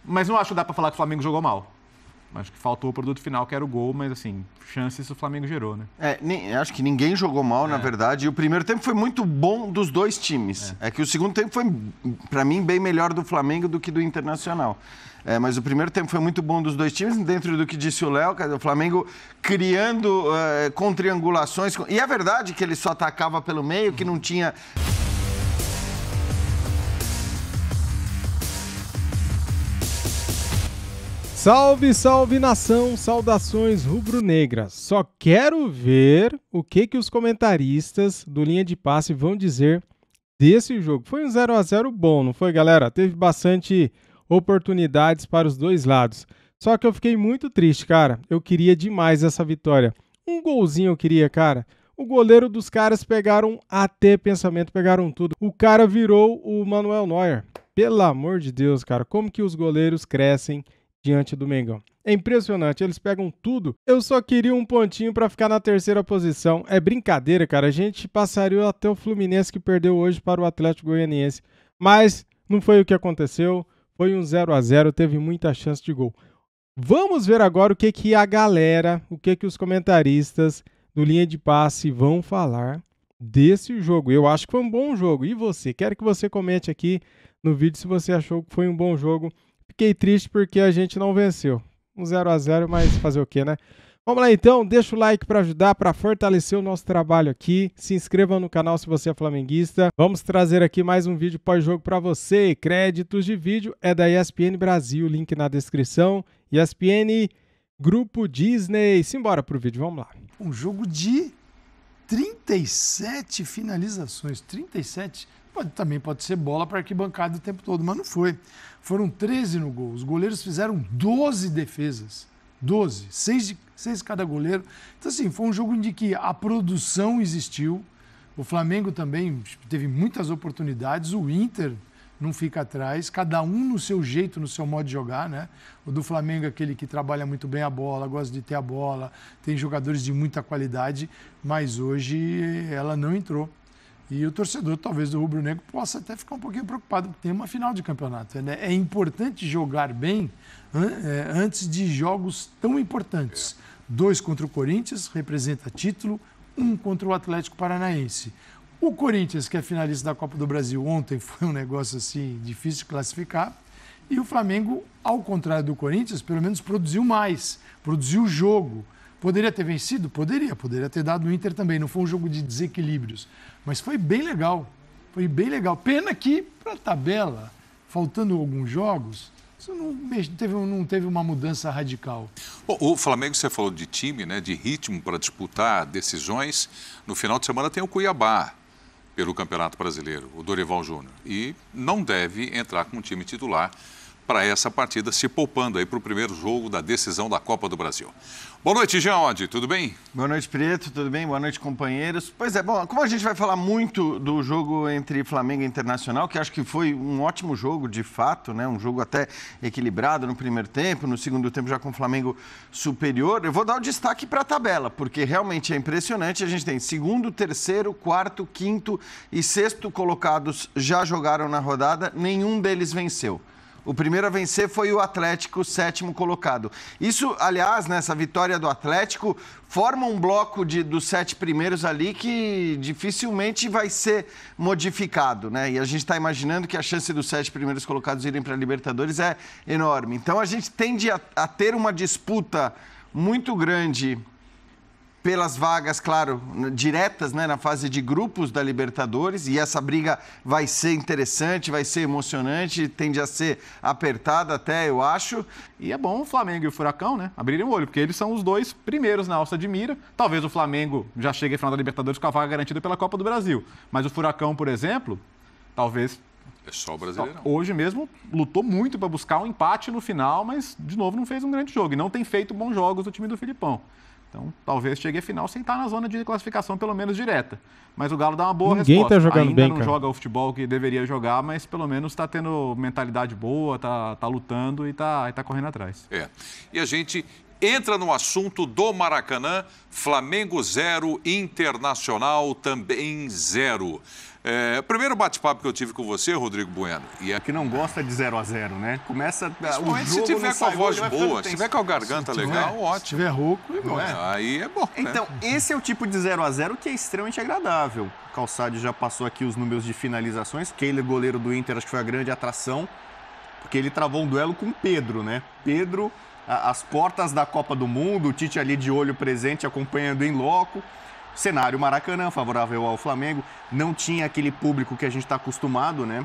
Mas não acho que dá pra falar que o Flamengo jogou mal. Acho que faltou o produto final, que era o gol, mas assim, chances o Flamengo gerou, né? Acho que ninguém jogou mal, na verdade. E o primeiro tempo foi muito bom dos dois times. É que o segundo tempo foi, para mim, bem melhor do Flamengo do que do Internacional. Mas o primeiro tempo foi muito bom dos dois times, dentro do que disse o Léo, o Flamengo criando com triangulações. E é verdade que ele só atacava pelo meio, que não tinha... Salve, salve nação, saudações rubro-negras. Só quero ver o que os comentaristas do Linha de Passe vão dizer desse jogo. Foi um 0-0 bom, não foi, galera? Teve bastante oportunidades para os dois lados. Só que eu fiquei muito triste, cara. Eu queria demais essa vitória. Um golzinho eu queria, cara. O goleiro dos caras pegaram até pensamento, pegaram tudo. O cara virou o Manuel Neuer. Pelo amor de Deus, cara. Como que os goleiros crescem diante do Mengão? É impressionante, eles pegam tudo. Eu só queria um pontinho para ficar na terceira posição. É brincadeira, cara. A gente passaria até o Fluminense, que perdeu hoje para o Atlético Goianiense. Mas não foi o que aconteceu. Foi um 0-0, teve muita chance de gol. Vamos ver agora o que a galera, o que os comentaristas do Linha de Passe vão falar desse jogo. Eu acho que foi um bom jogo. E você? Quero que você comente aqui no vídeo se você achou que foi um bom jogo. Fiquei triste porque a gente não venceu. Um 0-0, mas fazer o quê, né? Vamos lá então, deixa o like para ajudar, para fortalecer o nosso trabalho aqui. Se inscreva no canal se você é flamenguista. Vamos trazer aqui mais um vídeo pós-jogo para você. Créditos de vídeo é da ESPN Brasil, link na descrição. ESPN Grupo Disney. Simbora pro vídeo, vamos lá. Um jogo de 37 finalizações. 37? Também pode ser bola para arquibancada o tempo todo, mas não foi. Foram 13 no gol. Os goleiros fizeram 12 defesas. 12. 6 de cada goleiro. Então, assim, foi um jogo em que a produção existiu. O Flamengo também teve muitas oportunidades. O Inter não fica atrás. Cada um no seu jeito, no seu modo de jogar, né? O do Flamengo é aquele que trabalha muito bem a bola, gosta de ter a bola, tem jogadores de muita qualidade, mas hoje ela não entrou. E o torcedor, talvez, do Rubro Negro possa até ficar um pouquinho preocupado, porque tem uma final de campeonato. É importante jogar bem antes de jogos tão importantes. 2 contra o Corinthians, representa título, 1 contra o Atlético Paranaense. O Corinthians, que é finalista da Copa do Brasil, ontem foi um negócio assim difícil de classificar. E o Flamengo, ao contrário do Corinthians, pelo menos produziu mais, produziu jogo. Poderia ter vencido? Poderia ter dado o Inter também. Não foi um jogo de desequilíbrios. Mas foi bem legal. Foi bem legal. Pena que, para a tabela, faltando alguns jogos, isso não teve uma mudança radical. Bom, o Flamengo, você falou de time, né, de ritmo para disputar decisões. No final de semana tem o Cuiabá pelo Campeonato Brasileiro, o Dorival Júnior. E não deve entrar com um time titular para essa partida, se poupando aí para o primeiro jogo da decisão da Copa do Brasil. Boa noite, Jean Oddi, tudo bem? Boa noite, Prieto, tudo bem? Boa noite, companheiros. Pois é, bom, como a gente vai falar muito do jogo entre Flamengo e Internacional, que acho que foi um ótimo jogo, de fato, né? Um jogo até equilibrado no primeiro tempo, no segundo tempo já com o Flamengo superior. Eu vou dar o destaque para a tabela, porque realmente é impressionante. A gente tem segundo, terceiro, quarto, quinto e sexto colocados já jogaram na rodada, nenhum deles venceu. O primeiro a vencer foi o Atlético, 7º colocado. Isso, aliás, nessa vitória do Atlético, forma um bloco dos 7 primeiros ali que dificilmente vai ser modificado, né? E a gente está imaginando que a chance dos 7 primeiros colocados irem para a Libertadores é enorme. Então, a gente tende a ter uma disputa muito grande pelas vagas, claro, diretas, né, na fase de grupos da Libertadores, e essa briga vai ser interessante, vai ser emocionante, tende a ser apertada até, eu acho. E é bom o Flamengo e o Furacão, né, abrirem o olho, porque eles são os 2 primeiros na alça de mira. Talvez o Flamengo já chegue à final da Libertadores com a vaga garantida pela Copa do Brasil. Mas o Furacão, por exemplo, talvez... É só o Brasileirão. Hoje mesmo lutou muito para buscar um empate no final, mas, de novo, não fez um grande jogo. E não tem feito bons jogos o time do Filipão. Então, talvez chegue à final sem estar na zona de classificação, pelo menos direta. Mas o Galo dá uma boa resposta. Ninguém tá jogando Ainda bem, não cara. joga o futebol que deveria jogar, mas pelo menos está tendo mentalidade boa, tá lutando e tá correndo atrás. E a gente entra no assunto do Maracanã. Flamengo 0, Internacional também 0. Primeiro bate-papo que eu tive com você, Rodrigo Bueno. Que não gosta de 0 a 0, né? Começa o jogo, se tiver com a voz boa, se tiver com a garganta legal, ótimo. Se tiver rouco, aí é bom. Então, esse é o tipo de 0 a 0 que é extremamente agradável. O Calçade já passou aqui os números de finalizações. Kehler, goleiro do Inter, acho que foi a grande atração, porque ele travou um duelo com o Pedro, né? Pedro, às portas da Copa do Mundo, o Tite ali de olho presente, acompanhando em loco. Cenário Maracanã, favorável ao Flamengo, não tinha aquele público que a gente está acostumado, né?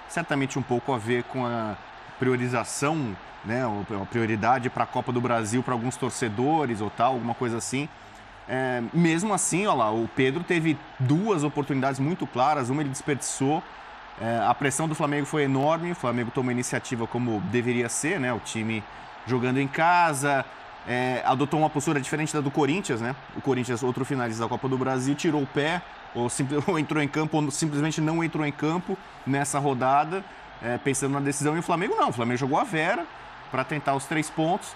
Certamente um pouco a ver com a priorização, né? A prioridade para a Copa do Brasil para alguns torcedores ou tal, alguma coisa assim. Mesmo assim, olha lá, o Pedro teve 2 oportunidades muito claras, uma ele desperdiçou. A pressão do Flamengo foi enorme, o Flamengo tomou iniciativa como deveria ser, né? O time jogando em casa. Adotou uma postura diferente da do Corinthians, né? O Corinthians, outro finalista da Copa do Brasil, tirou o pé, ou entrou em campo, ou simplesmente não entrou em campo nessa rodada, pensando na decisão. E o Flamengo não, o Flamengo jogou a Vera para tentar os 3 pontos.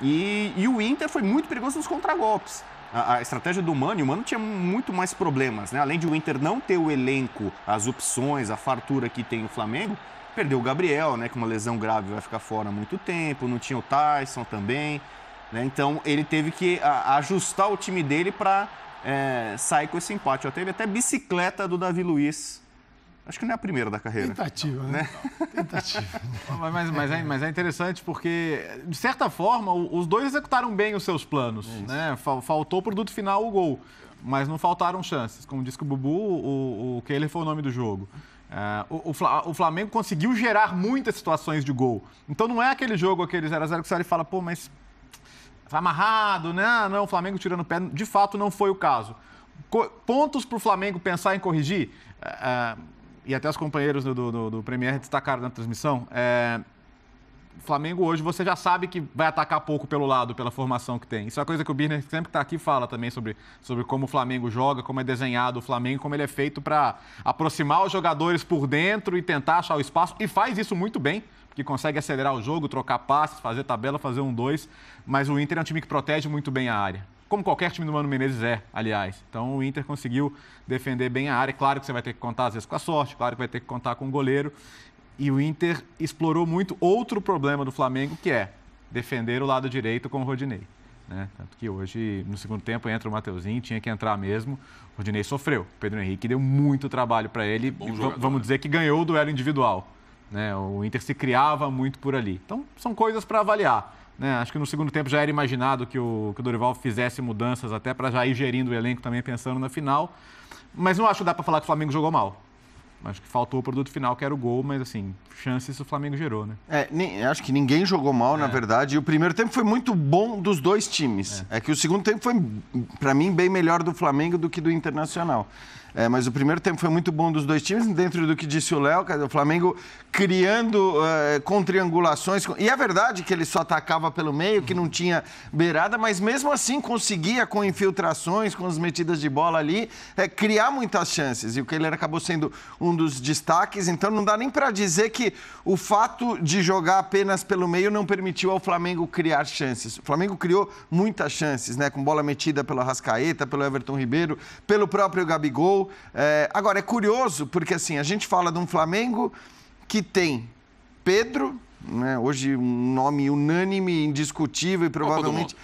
E o Inter foi muito perigoso nos contragolpes. A estratégia do Mano, e o Mano tinha muito mais problemas, né? Além de o Inter não ter o elenco, as opções, a fartura que tem o Flamengo, perdeu o Gabriel, né? Com uma lesão grave, vai ficar fora há muito tempo, não tinha o Tyson também. Então, ele teve que ajustar o time dele para sair com esse empate. Já teve até bicicleta do Davi Luiz. Acho que não é a primeira da carreira. Tentativa, né? Tentativa. Mas é interessante porque, de certa forma, os dois executaram bem os seus planos. Né? Faltou o produto final, o gol. Mas não faltaram chances. Como disse que o Bubu, o Kehler foi o nome do jogo. O Flamengo conseguiu gerar muitas situações de gol. Então, não é aquele jogo, aquele 0x0 que você olha e fala, pô, mas... Tá amarrado, né? Não, o Flamengo tirando o pé. De fato, não foi o caso. Pontos para o Flamengo pensar em corrigir, e até os companheiros do Premier destacaram na transmissão, o Flamengo hoje você já sabe que vai atacar pouco pelo lado, pela formação que tem. Isso é uma coisa que o Birner sempre que está aqui fala também sobre como o Flamengo joga, como é desenhado o Flamengo, como ele é feito para aproximar os jogadores por dentro e tentar achar o espaço. E faz isso muito bem, que consegue acelerar o jogo, trocar passes, fazer tabela, fazer 1-2. Mas o Inter é um time que protege muito bem a área. Como qualquer time do Mano Menezes aliás. Então o Inter conseguiu defender bem a área. Claro que você vai ter que contar às vezes com a sorte, claro que vai ter que contar com o goleiro. E o Inter explorou muito outro problema do Flamengo, que é defender o lado direito com o Rodinei. Né? Tanto que hoje, no segundo tempo, entra o Mateuzinho, tinha que entrar mesmo. O Rodinei sofreu. O Pedro Henrique deu muito trabalho para ele. Vamos dizer que ganhou o duelo individual. Né? O Inter se criava muito por ali. Então, são coisas para avaliar. Né? Acho que no segundo tempo já era imaginado que o Dorival fizesse mudanças até para já ir gerindo o elenco também, pensando na final. Mas não acho que dá para falar que o Flamengo jogou mal. Acho que faltou o produto final, que era o gol, mas assim, chances o Flamengo gerou, né? Acho que ninguém jogou mal, na verdade. E o primeiro tempo foi muito bom dos dois times. É que o segundo tempo foi, para mim, bem melhor do Flamengo do que do Internacional. Mas o primeiro tempo foi muito bom dos dois times, dentro do que disse o Léo, o Flamengo criando com triangulações. E é verdade que ele só atacava pelo meio, que não tinha beirada, mas mesmo assim conseguia, com infiltrações, com as metidas de bola ali, criar muitas chances. E o Kehler acabou sendo um dos destaques, então não dá nem para dizer que o fato de jogar apenas pelo meio não permitiu ao Flamengo criar chances. O Flamengo criou muitas chances, né? Com bola metida pelo Arrascaeta, pelo Everton Ribeiro, pelo próprio Gabigol. Agora, é curioso, porque assim, a gente fala de um Flamengo que tem Pedro, né, hoje um nome unânime, indiscutível e provavelmente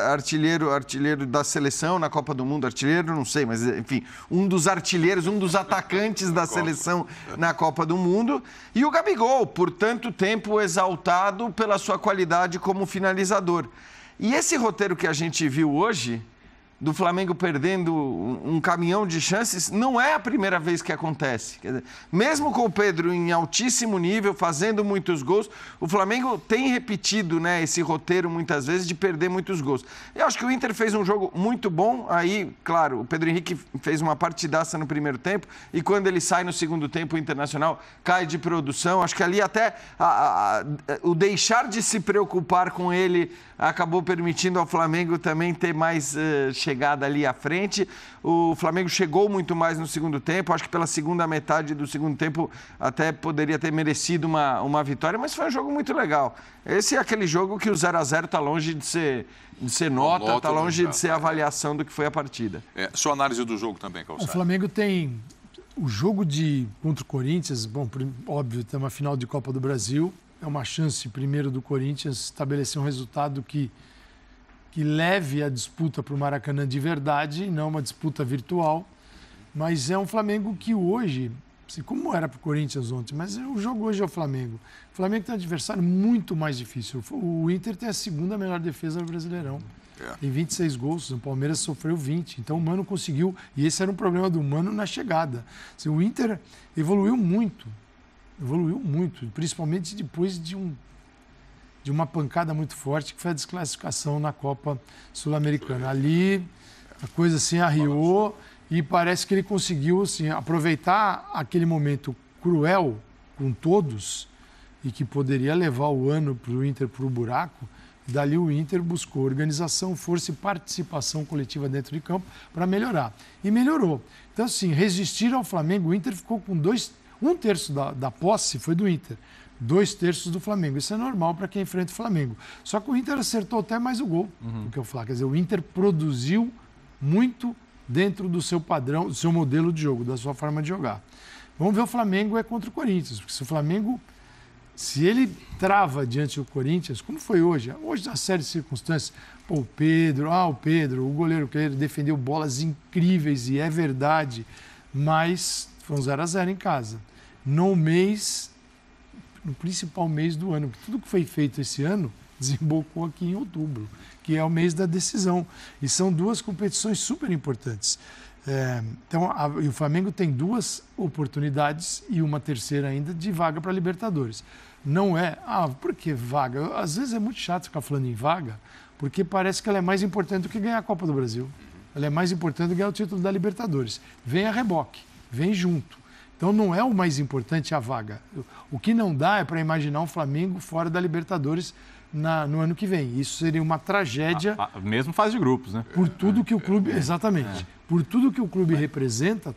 artilheiro da seleção na Copa do Mundo, artilheiro, não sei, mas enfim, um dos artilheiros, um dos atacantes da seleção na Copa do Mundo, e o Gabigol, por tanto tempo exaltado pela sua qualidade como finalizador. E esse roteiro que a gente viu hoje, do Flamengo perdendo um caminhão de chances, não é a primeira vez que acontece. Quer dizer, mesmo com o Pedro em altíssimo nível, fazendo muitos gols, o Flamengo tem repetido, né, esse roteiro muitas vezes de perder muitos gols. Eu acho que o Inter fez um jogo muito bom, aí, claro, o Pedro Henrique fez uma partidaça no primeiro tempo, e quando ele sai no segundo tempo, o Internacional cai de produção. Acho que ali até o deixar de se preocupar com ele acabou permitindo ao Flamengo também ter mais chegada chegada ali à frente. O Flamengo chegou muito mais no segundo tempo. Acho que pela segunda metade do segundo tempo até poderia ter merecido uma vitória, mas foi um jogo muito legal. Esse é aquele jogo que o 0-0 está longe de ser nota, está longe de ser avaliação do que foi a partida. Sua análise do jogo também, Calçado. O Flamengo tem o jogo contra o Corinthians, bom, óbvio, tem uma final de Copa do Brasil, é uma chance primeiro do Corinthians estabelecer um resultado que leve a disputa para o Maracanã de verdade, não uma disputa virtual, mas é um Flamengo que hoje, assim, como era para o Corinthians ontem, mas o jogo hoje é o Flamengo. O Flamengo tem um adversário muito mais difícil. O Inter tem a segunda melhor defesa do Brasileirão. Tem 26 gols, o Palmeiras sofreu 20. Então o Mano conseguiu, e esse era um problema do Mano na chegada. Assim, o Inter evoluiu muito, principalmente depois de uma pancada muito forte, que foi a desclassificação na Copa Sul-Americana. Ali a coisa assim arriou e parece que ele conseguiu assim, aproveitar aquele momento cruel com todos e que poderia levar o ano para o Inter para o buraco. Dali o Inter buscou organização, força e participação coletiva dentro de campo para melhorar. E melhorou. Então, assim, resistir ao Flamengo, o Inter ficou com um terço da posse foi do Inter, 2 terços do Flamengo. Isso é normal para quem enfrenta o Flamengo. Só que o Inter acertou até mais o gol do que o Flamengo. Quer dizer, o Inter produziu muito dentro do seu padrão, do seu modelo de jogo, da sua forma de jogar. Vamos ver o Flamengo contra o Corinthians, porque se o Flamengo... Se ele trava diante do Corinthians, como foi hoje na série de circunstâncias, o Pedro, o goleiro que ele defendeu bolas incríveis e é verdade, mas foi um 0-0 em casa. No principal mês do ano, porque tudo que foi feito esse ano desembocou aqui em outubro, que é o mês da decisão. E são 2 competições super importantes. Então, o Flamengo tem 2 oportunidades e uma terceira ainda de vaga para a Libertadores. Não é, por que vaga? Às vezes é muito chato ficar falando em vaga, porque parece que ela é mais importante do que ganhar a Copa do Brasil. Ela é mais importante do que ganhar o título da Libertadores. Vem a reboque, vem junto. Então, não é o mais importante a vaga. O que não dá é para imaginar um Flamengo fora da Libertadores no ano que vem. Isso seria uma tragédia. Mesmo fase de grupos, né? Por tudo que o clube... Exatamente. Por tudo que o clube representa,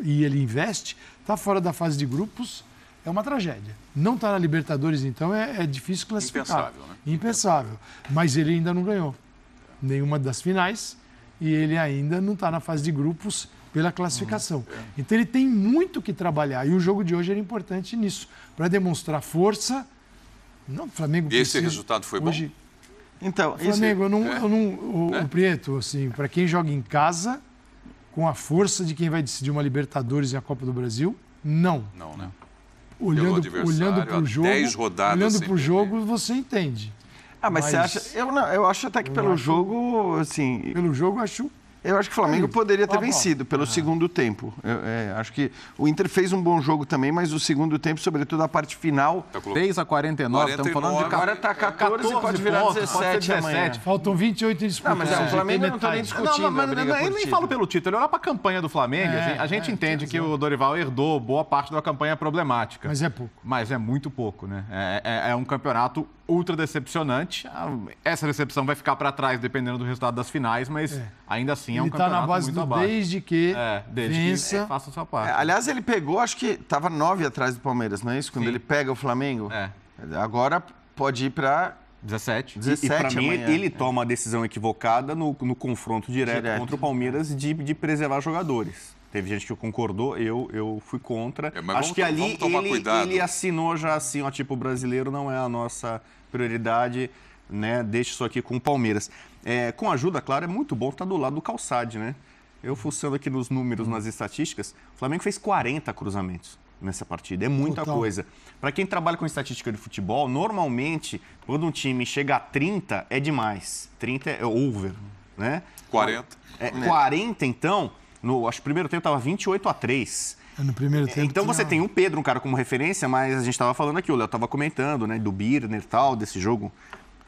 e ele investe, está fora da fase de grupos, é uma tragédia. Não está na Libertadores, então, é difícil classificar. Impensável, né? Impensável. Mas ele ainda não ganhou nenhuma das finais e ele ainda não está na fase de grupos pela classificação. Então, ele tem muito que trabalhar. E o jogo de hoje era importante nisso, para demonstrar força. Não, o Flamengo Esse resultado foi hoje, bom? Então, o Flamengo, o Prieto, assim, para quem joga em casa, com a força de quem vai decidir uma Libertadores e a Copa do Brasil, não. Não, né? Olhando para o jogo, 10 rodadas olhando para o jogo, você entende. Mas você acha... Eu acho até que pelo jogo, assim... Pelo jogo, acho... Eu acho que o Flamengo poderia ter vencido pelo segundo tempo. Acho que o Inter fez um bom jogo também, mas o segundo tempo, sobretudo a parte final... 6-49, estamos falando de... Agora está 14 e pode virar 17 amanhã. Faltam 28 em disputa. Não, mas o Flamengo eu não estou nem discutindo Eu nem falo pelo título. Olhar para a campanha do Flamengo, a gente entende que o Dorival herdou boa parte da campanha problemática. Mas é pouco. Mas é muito pouco, né? É um campeonato ultra decepcionante. Essa decepção vai ficar para trás dependendo do resultado das finais, mas ainda assim é um campeonato na base muito do abaixo. Desde que vença. Faça a sua parte. Aliás, ele pegou, acho que estava 9 atrás do Palmeiras, não é isso? Quando ele pega o Flamengo. Agora pode ir para 17. E para mim, amanhã. ele toma a decisão equivocada no confronto direto contra o Palmeiras de preservar jogadores. Teve gente que concordou, eu fui contra. Acho que ali ele assinou já assim, tipo, o brasileiro não é a nossa prioridade, né? Deixa isso aqui com o Palmeiras. Com ajuda, claro, é muito bom estar do lado do Calçade, né? Eu fuçando aqui nos números, nas estatísticas, o Flamengo fez 40 cruzamentos nessa partida. É muita coisa. Para quem trabalha com estatística de futebol, normalmente, quando um time chega a 30, é demais. 30 é over, né? 40. 40, então, acho que o primeiro tempo estava 28-3. No primeiro tempo. Então você tem o Pedro, um cara como referência, mas a gente estava falando aqui, o Léo estava comentando, né, do Birner e tal, desse jogo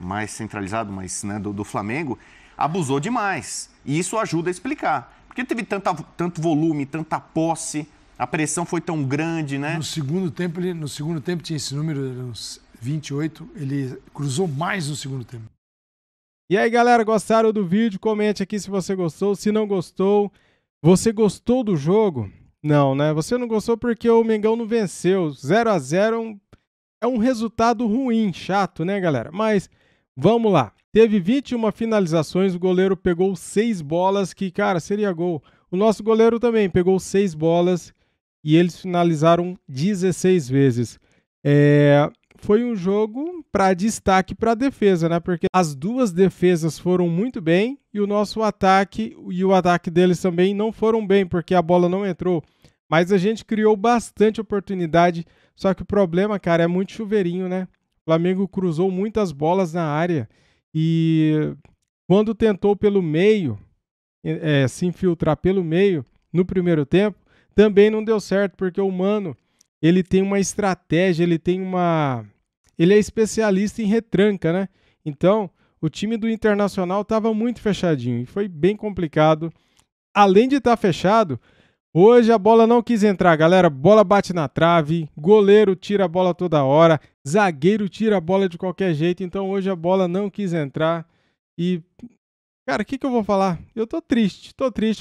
mais centralizado, mas né, do Flamengo, abusou demais. E isso ajuda a explicar. Porque teve tanto volume, tanta posse, a pressão foi tão grande, né? No segundo tempo tinha esse número, uns 28, ele cruzou mais no segundo tempo. E aí, galera, gostaram do vídeo? Comente aqui se você gostou. Se não gostou, você gostou do jogo? Não, né? Você não gostou porque o Mengão não venceu. 0-0 é um resultado ruim, chato, né, galera? Mas vamos lá. Teve 21 finalizações, o goleiro pegou 6 bolas, que, cara, seria gol. O nosso goleiro também pegou 6 bolas e eles finalizaram 16 vezes. Foi um jogo para destaque para a defesa, né? Porque as duas defesas foram muito bem e o nosso ataque e o ataque deles também não foram bem, porque a bola não entrou. Mas a gente criou bastante oportunidade, só que o problema, cara, é muito chuveirinho, né? O Flamengo cruzou muitas bolas na área e quando tentou pelo meio, se infiltrar pelo meio no primeiro tempo, também não deu certo, porque o Mano, ele tem uma estratégia, ele é especialista em retranca, né? Então, o time do Internacional estava muito fechadinho e foi bem complicado. Além de estar fechado, hoje a bola não quis entrar, galera. Bola bate na trave, goleiro tira a bola toda hora, zagueiro tira a bola de qualquer jeito. Então, hoje a bola não quis entrar e, cara, o que eu vou falar? Eu tô triste,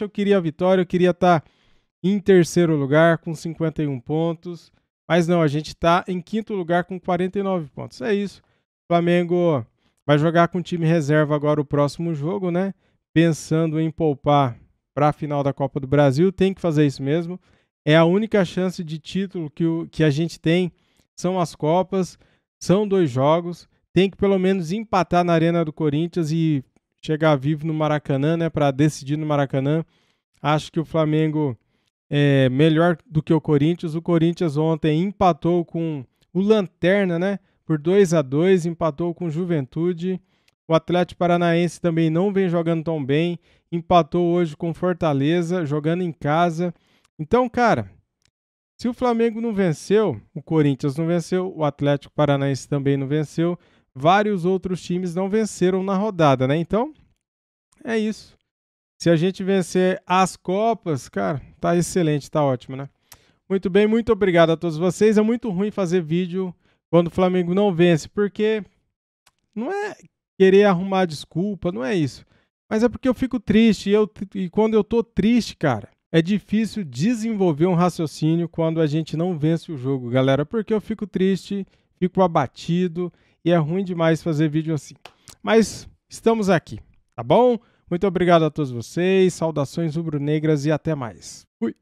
eu queria a vitória, eu queria estar em terceiro lugar com 51 pontos, mas não, a gente está em quinto lugar com 49 pontos. É isso. O Flamengo vai jogar com time reserva agora o próximo jogo, né? Pensando em poupar para a final da Copa do Brasil, tem que fazer isso mesmo. É a única chance de título que a gente tem, são as Copas, são 2 jogos, tem que pelo menos empatar na Arena do Corinthians e chegar vivo no Maracanã, né? Para decidir no Maracanã. Acho que o Flamengo é melhor do que o Corinthians. O Corinthians ontem empatou com o Lanterna, né? Por 2-2, empatou com o Juventude. O Atlético Paranaense também não vem jogando tão bem. Empatou hoje com Fortaleza, jogando em casa. Então, cara, se o Flamengo não venceu, o Corinthians não venceu, o Atlético Paranaense também não venceu, vários outros times não venceram na rodada, né? Então, é isso. Se a gente vencer as Copas, cara, tá excelente, tá ótimo, né? Muito bem, muito obrigado a todos vocês. É muito ruim fazer vídeo quando o Flamengo não vence, porque não é querer arrumar desculpa, não é isso. Mas é porque eu fico triste e quando eu tô triste, cara, é difícil desenvolver um raciocínio quando a gente não vence o jogo, galera, porque eu fico triste, fico abatido e é ruim demais fazer vídeo assim. Mas estamos aqui, tá bom? Muito obrigado a todos vocês, saudações rubro-negras e até mais. Fui!